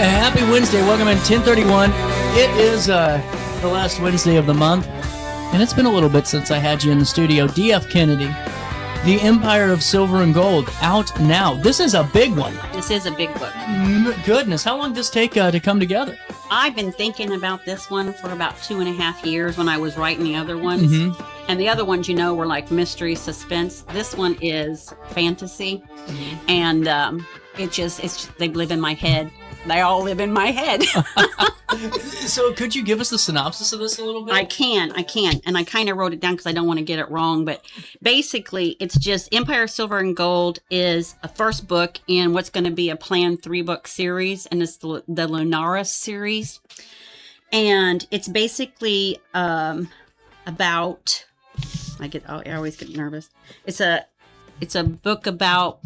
Happy Wednesday. Welcome in 1031. It is the last Wednesday of the month, and it's been a little bit since I had you in the studio. D.F. Kennedy, The Empire of Silver and Gold, out now. This is a big one. This is a big book. Goodness, how long did this take to come together? I've been thinking about this one for about 2.5 years when I was writing the other ones. Mm-hmm. And the other ones, were like mystery, suspense. This one is fantasy. Mm-hmm. And they live in my head. They all live in my head. So could you give us the synopsis of this a little bit? I can. And I kind of wrote it down because I don't want to get it wrong. But basically, it's just Empire, Silver, and Gold is a first book in what's going to be a planned 3-book series. And it's the Lunaris series. And it's basically about... I always get nervous. It's a book about...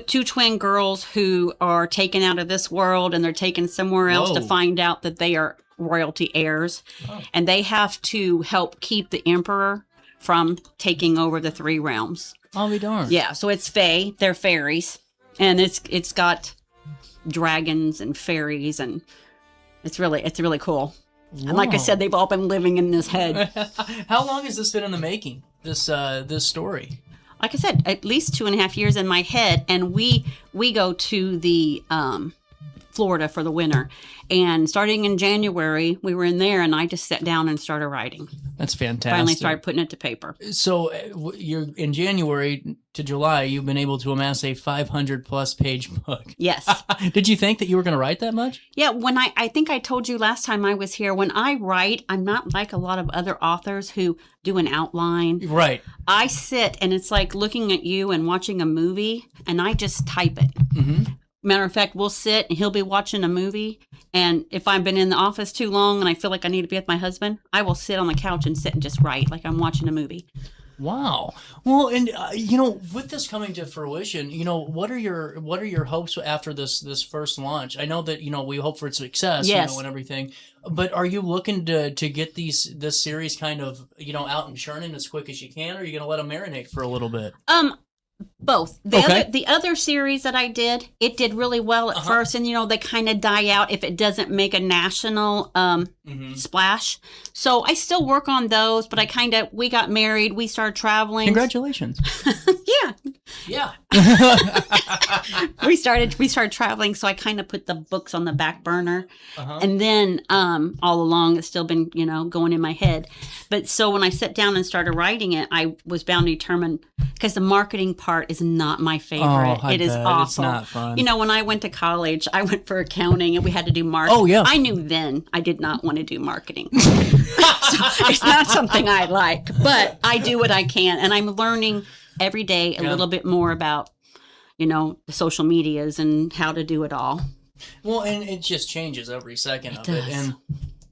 two twin girls who are taken out of this world and they're taken somewhere else to find out that they are royalty heirs. Oh. And they have to help keep the emperor from taking over the 3 realms. I'll be darned. Yeah, so it's fae. They're fairies. And it's got dragons and fairies, and it's really cool. Whoa. And like I said, they've all been living in this head. How long has this been in the making, this story? Like I said, at least 2.5 years in my head, and we go to the Florida for the winter. And starting in January, we were in there, and I just sat down and started writing. That's fantastic. Finally started putting it to paper. So you're in January to July, you've been able to amass a 500-plus page book. Yes. Did you think that you were going to write that much? Yeah, when I think I told you last time I was here, when I write, I'm not like a lot of other authors who do an outline. Right. I sit, and it's like looking at you and watching a movie, and I just type it. Mm-hmm. Matter of fact, we'll sit and he'll be watching a movie. And if I've been in the office too long and I feel like I need to be with my husband, I will sit on the couch and sit and just write like I'm watching a movie. Wow. Well, and with this coming to fruition, what are your hopes after this first launch? I know that we hope for its success, yes, and everything. But are you looking to get this series kind of out and churning as quick as you can, or are you going to let them marinate for a little bit? Both. The other series that I did, it did really well at first, and they kind of die out if it doesn't make a national splash. So I still work on those, but we got married, we started traveling. Congratulations. Yeah. we started traveling, so I kind of put the books on the back burner. And then all along it's still been, going in my head. But so when I sat down and started writing it, I was bound to determine, because the marketing part is not my favorite. Oh, it is awful. It's not fun. When I went to college, I went for accounting and we had to do marketing. Oh, yeah. I knew then I did not want to do marketing. So it's not something I like, but I do what I can. And I'm learning every day a little bit more about, the social medias and how to do it all. Well, and it just changes every second of it. And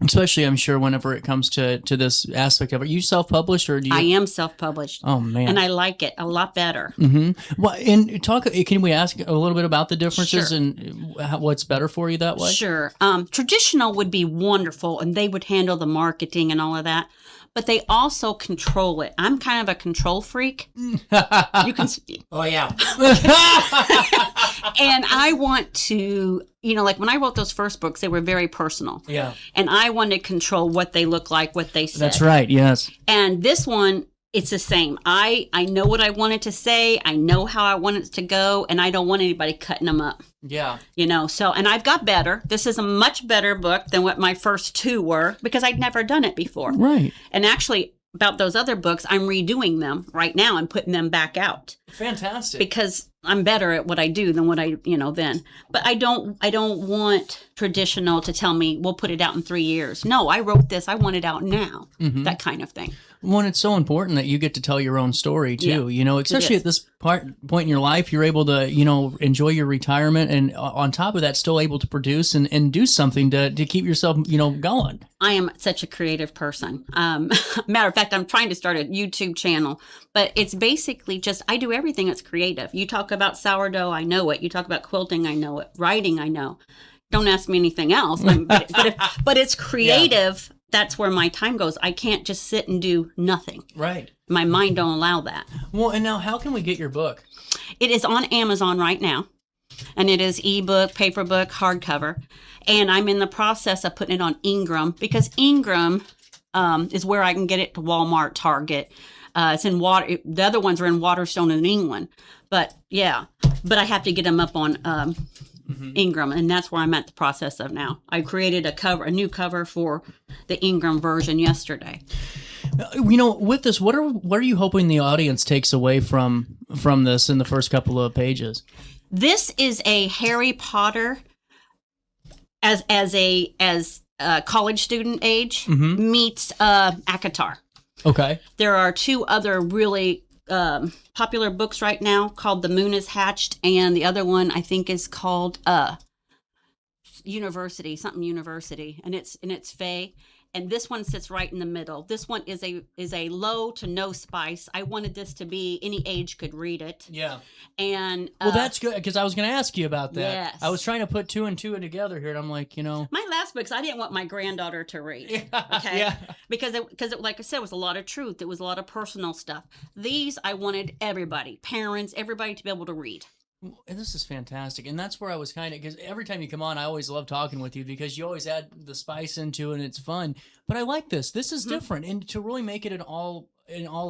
especially, I'm sure, whenever it comes to this aspect of it. Are you self-published, or do you? I am self-published. Oh, man. And I like it a lot better. Mm-hmm. Well, and can we ask a little bit about the differences? Sure. And what's better for you that way? Sure. Traditional would be wonderful, and they would handle the marketing and all of that. But they also control it. I'm kind of a control freak. You can. Oh, yeah. And I want to, like when I wrote those first books, they were very personal. Yeah. And I wanted to control what they look like, what they said. That's right, yes. And this one, it's the same. I know what I wanted to say. I know how I want it to go, and I don't want anybody cutting them up. Yeah. So, and I've got better. This is a much better book than what my first 2 were, because I'd never done it before. Right. And actually, about those other books, I'm redoing them right now and putting them back out. Fantastic. Because I'm better at what I do than what I, then. But I don't want traditional to tell me, we'll put it out in 3 years. No, I wrote this. I want it out now. Mm-hmm. That kind of thing. Well, and it's so important that you get to tell your own story too, especially at this point in your life, you're able to, enjoy your retirement, and on top of that, still able to produce and do something to keep yourself, going. I am such a creative person. Matter of fact, I'm trying to start a YouTube channel, but it's basically just, I do everything that's creative. You talk about sourdough, I know it. You talk about quilting, I know it. Writing, I know. Don't ask me anything else, but it's creative. Yeah. That's where my time goes. I can't just sit and do nothing. Right. My mind don't allow that. Well, and now how can we get your book? It is on Amazon right now. and it is ebook, paperback, hardcover. And I'm in the process of putting it on Ingram, because Ingram is where I can get it to Walmart, Target. It's in water. The other ones are in Waterstone in England, but I have to get them up on Ingram, and that's where I'm at the process of now. I created a new cover for the Ingram version yesterday. With this, what are you hoping the audience takes away from this in the first couple of pages? This is a Harry Potter as a college student age meets ACOTAR. Okay. There are two other really popular books right now called The Moon is Hatched, and the other one I think is called University, and it's Fae. And this one sits right in the middle. This one is a low to no spice. I wanted this to be any age could read it. Yeah. And well, that's good, because I was going to ask you about that. Yes. I was trying to put two and two together here, and I'm like, my last books I didn't want my granddaughter to read. Yeah. Okay. Yeah. Because it, like I said, was a lot of truth. It was a lot of personal stuff. These I wanted everybody, parents, everybody to be able to read. And this is fantastic, and that's where I was because every time you come on, I always love talking with you because you always add the spice into it, and it's fun. But I like this. This is different, and to really make it in all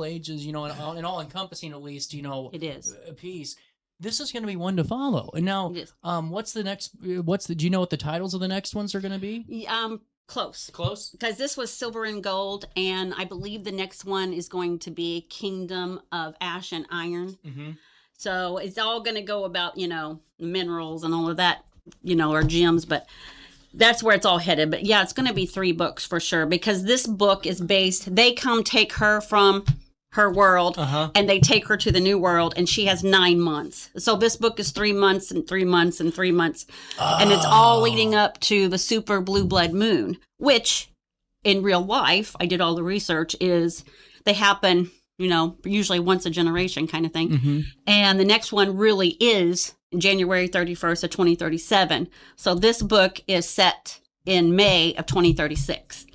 ages, in all encompassing, at least, it is a piece. This is going to be one to follow. And now, what's the next? Do you know what the titles of the next ones are going to be? Close, because this was Silver and Gold, and I believe the next one is going to be Kingdom of Ash and Iron. Mm-hmm. So it's all going to go about, minerals and all of that, or gems, but that's where it's all headed. But yeah, it's going to be 3 books for sure, because this book is they come take her from her world and they take her to the new world, and she has 9 months. So this book is 3 months and 3 months and 3 months. Oh. And it's all leading up to the super blue blood moon, which in real life, I did all the research, they happen usually once a generation kind of thing. Mm-hmm. And the next one really is January 31st of 2037. So this book is set in May of 2036,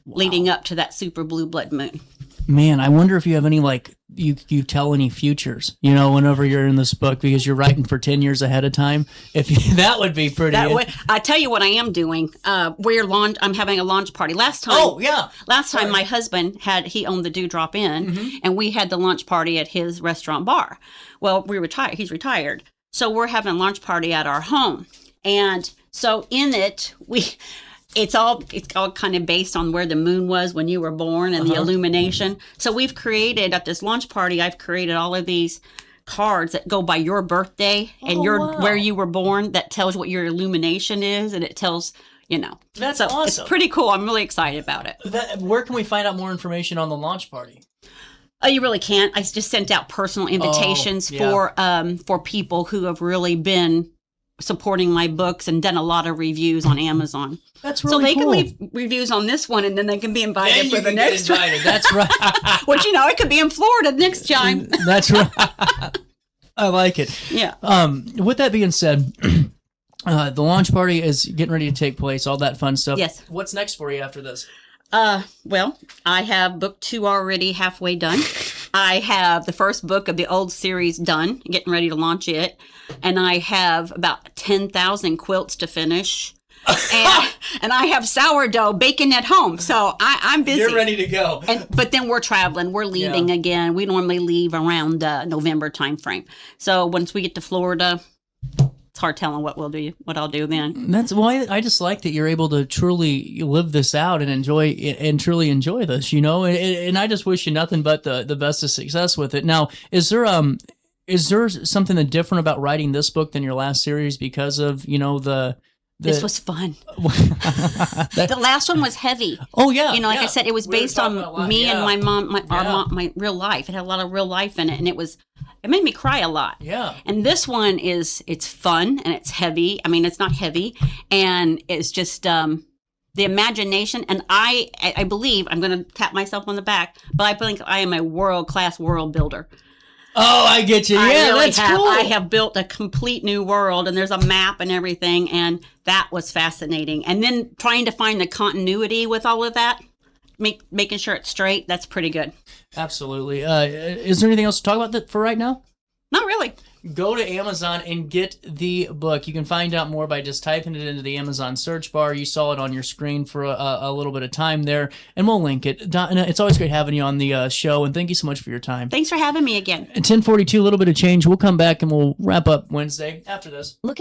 leading up to that super blue blood moon. Man, I wonder if you have any, you tell any futures, whenever you're in this book, because you're writing for 10 years ahead of time. That would be pretty. I tell you what I am doing. I'm having a launch party. Last time my husband he owned the Dewdrop Inn, and we had the launch party at his restaurant bar. Well, he's retired. So we're having a launch party at our home. And so in it, it's all kind of based on where the moon was when you were born and the illumination. So we've created at this launch party, I've created all of these cards that go by your birthday and where you were born, that tells what your illumination is, and it tells, That's awesome. It's pretty cool. I'm really excited about it. Where can we find out more information on the launch party? Oh, you really can't. I just sent out personal invitations for people who have really been supporting my books and done a lot of reviews on Amazon. That's really cool. So they can leave reviews on this one, and then they can be invited for the next one. That's right. Which, it could be in Florida next time. That's right. I like it. Yeah. With that being said, the launch party is getting ready to take place, all that fun stuff. Yes. What's next for you after this? Well, I have book 2 already halfway done. I have the first book of the old series done, getting ready to launch it. And I have about 10,000 quilts to finish. And I have sourdough baking at home. So I'm busy. You're ready to go. But then we're traveling. We're leaving again. We normally leave around November timeframe. So once we get to Florida, it's hard telling what I'll do then. That's why I just like that you're able to truly live this out and truly enjoy this, and I just wish you nothing but the best of success with it. Now, is there something different about writing this book than your last series because of, This was fun. The last one was heavy. Oh yeah. Like I said, it was based on me and my mom, my real life. It had a lot of real life in it, and it made me cry a lot. Yeah. And this one it's fun and it's heavy. I mean, it's not heavy, and it's just the imagination. And I believe, I'm going to tap myself on the back, but I think I am a world-class world builder. Oh, I get you. Yeah, that's cool. I have built a complete new world, and there's a map and everything, and that was fascinating. And then trying to find the continuity with all of that, making sure it's straight, that's pretty good. Absolutely. Is there anything else to talk about for right now? Not really. go to Amazon and get the book. You can find out more by just typing it into the Amazon search bar. You saw it on your screen for a little bit of time there, and we'll link it. Donna, it's always great having you on the show, and thank you so much for your time. Thanks for having me again. At 10:42, a little bit of change. We'll come back and we'll wrap up Wednesday after this.